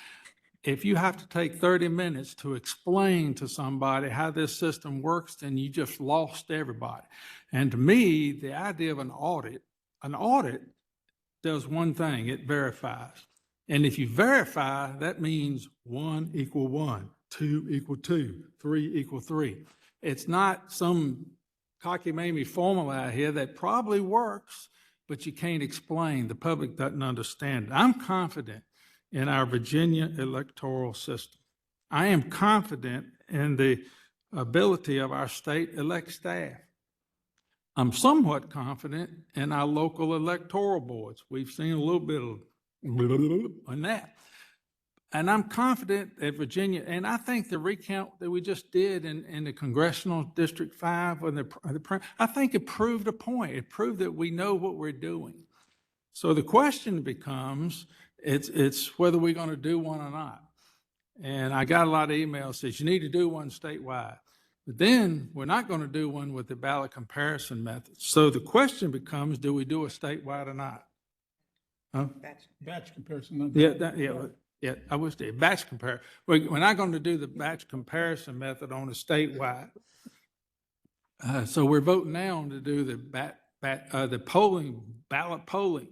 If you have to take 30 minutes to explain to somebody how this system works, then you just lost everybody. And to me, the idea of an audit does one thing, it verifies. And if you verify, that means 1 = 1, 2 = 2, 3 = 3. It's not some cockamamie formula out here that probably works, but you can't explain. The public doesn't understand it. I'm confident in our Virginia electoral system. I am confident in the ability of our state elect staff. I'm somewhat confident in our local electoral boards. We've seen a little bit of on that. And I'm confident that Virginia, and I think the recount that we just did in the Congressional District 5, I think it proved a point. It proved that we know what we're doing. So the question becomes, it's whether we're going to do one or not. And I got a lot of emails that says you need to do one statewide. But then we're not going to do one with the ballot comparison method. So the question becomes, do we do a statewide or not? Huh? Batch comparison. Yeah, I wish they batch compare. We're not going to do the batch comparison method on a statewide. So we're voting now to do the ballot polling.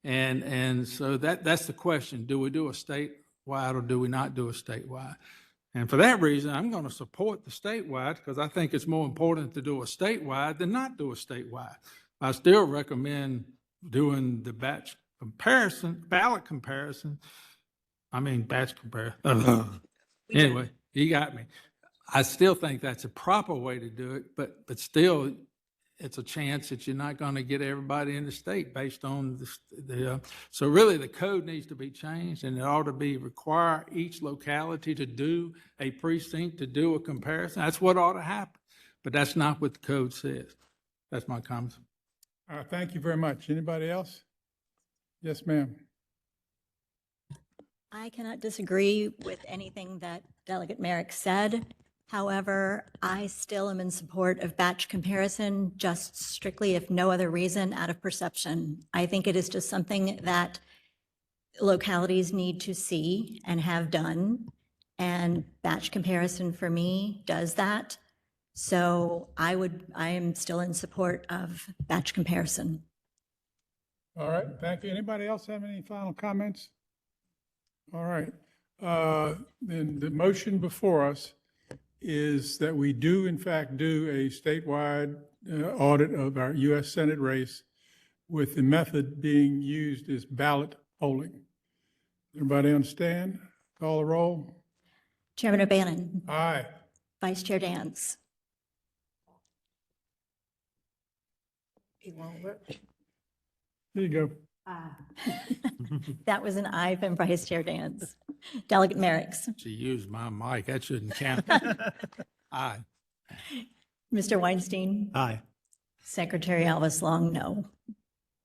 And so that's the question. Do we do a statewide or do we not do a statewide? And for that reason, I'm going to support the statewide because I think it's more important to do a statewide than not do a statewide. I still recommend doing the batch comparison, ballot comparison. Batch comparison. Anyway, you got me. I still think that's a proper way to do it, but still, it's a chance that you're not going to get everybody in the state based on so really the code needs to be changed, and it ought to be require each locality to do a precinct, to do a comparison. That's what ought to happen, but that's not what the code says. That's my comments. Thank you very much. Anybody else? Yes, ma'am. I cannot disagree with anything that Delegate Merrick said. However, I still am in support of batch comparison, just strictly, if no other reason, out of perception. I think it is just something that localities need to see and have done, and batch comparison for me does that. So I am still in support of batch comparison. All right, thank you. Anybody else have any final comments? All right, then the motion before us is that we do in fact do a statewide audit of our U.S. Senate race with the method being used as ballot polling. Everybody understand? Call the roll. Chairman O'Bannon. Aye. Vice Chair Dance. There you go. That was an aye from Vice Chair Dance. Delegate Merricks. She used my mic. That shouldn't count. Aye. Mr. Weinstein. Aye. Secretary Elvis Long, no.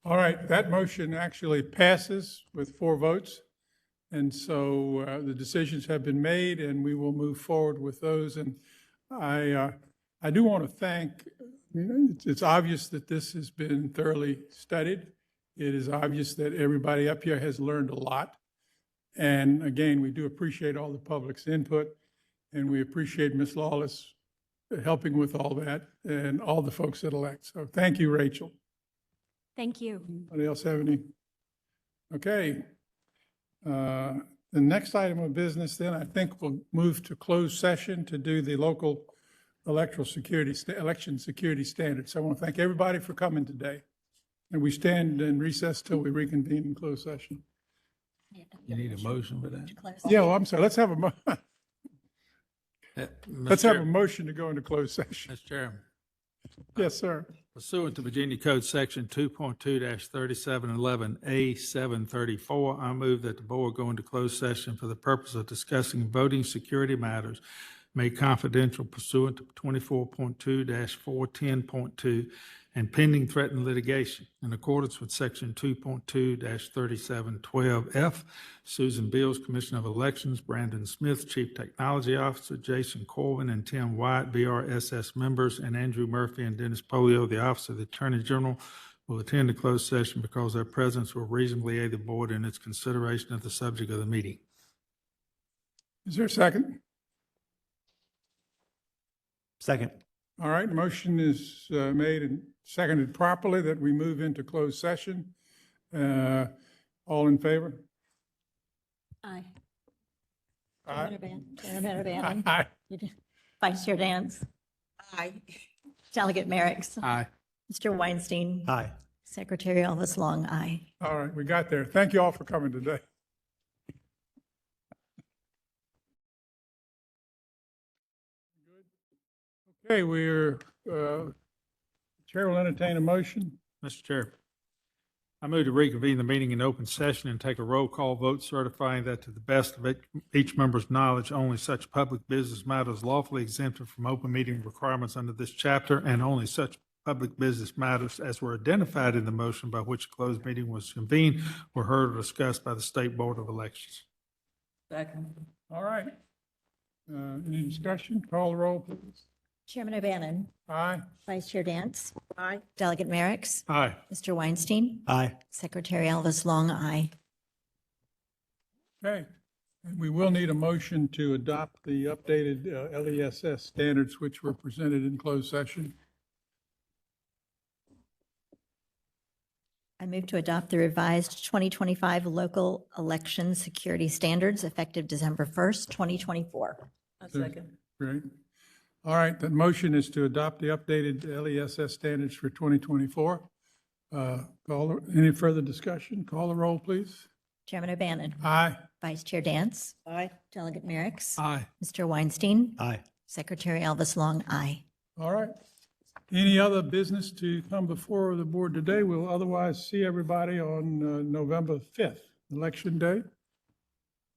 All right, that motion actually passes with 4 votes. And so the decisions have been made and we will move forward with those. And I do want to thank, it's obvious that this has been thoroughly studied. It is obvious that everybody up here has learned a lot. And again, we do appreciate all the public's input, and we appreciate Ms. Lawless helping with all that and all the folks that elect. So thank you, Rachel. Thank you. Anybody else have any? Okay. The next item of business then, I think we'll move to closed session to do the local election security standards. So I want to thank everybody for coming today. And we stand in recess till we reconvene in closed session. You need a motion for that? Yeah, well, I'm sorry. Let's have a let's have a Mr. motion to go into closed session. Mr. Chairman. Yes, sir. Pursuant to Virginia Code Section 2.2-3711A734, I move that the board go into closed session for the purpose of discussing voting security matters made confidential pursuant to 24.2-410.2 and pending threatened litigation in accordance with Section 2.2-3712F. Susan Beals, Commissioner of Elections, Brandon Smith, Chief Technology Officer, Jason Corwin and Tim White, BRSS members, and Andrew Murphy and Dennis Polio, the Office of the Attorney General, will attend the closed session because their presence will reasonably aid the board in its consideration of the subject of the meeting. Is there a second? Second. All right, motion is made and seconded properly that we move into closed session. All in favor? Aye. Aye. Chairman O'Bannon. Aye. Vice Chair Dance. Aye. Delegate Merricks. Aye. Mr. Weinstein. Aye. Secretary Elvis Long, aye. All right, we got there. Thank you all for coming today. Okay, Chair will entertain a motion. Mr. Chair, I move to reconvene the meeting in open session and take a roll call vote certifying that to the best of each member's knowledge, only such public business matters lawfully exempted from open meeting requirements under this chapter and only such public business matters as were identified in the motion by which a closed meeting was convened were heard or discussed by the State Board of Elections. Second. All right. Any discussion? Call the roll, please. Chairman O'Bannon. Aye. Vice Chair Dance. Aye. Delegate Merricks. Aye. Mr. Weinstein. Aye. Secretary Elvis Long, aye. Okay. And we will need a motion to adopt the updated LESS standards which were presented in closed session. I move to adopt the revised 2025 local election security standards effective December 1st, 2024. Great. All right, that motion is to adopt the updated LESS standards for 2024. Any further discussion? Call the roll, please. Chairman O'Bannon. Aye. Vice Chair Dance. Aye. Delegate Merrick's. Aye. Mr. Weinstein. Aye. Secretary Elvis Long, aye. All right. Any other business to come before the board today? We'll otherwise see everybody on November 5th, Election Day.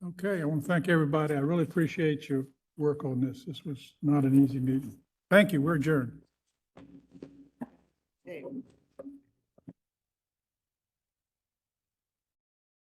Okay, I want to thank everybody. I really appreciate your work on this. This was not an easy meeting. Thank you. We're adjourned. Okay.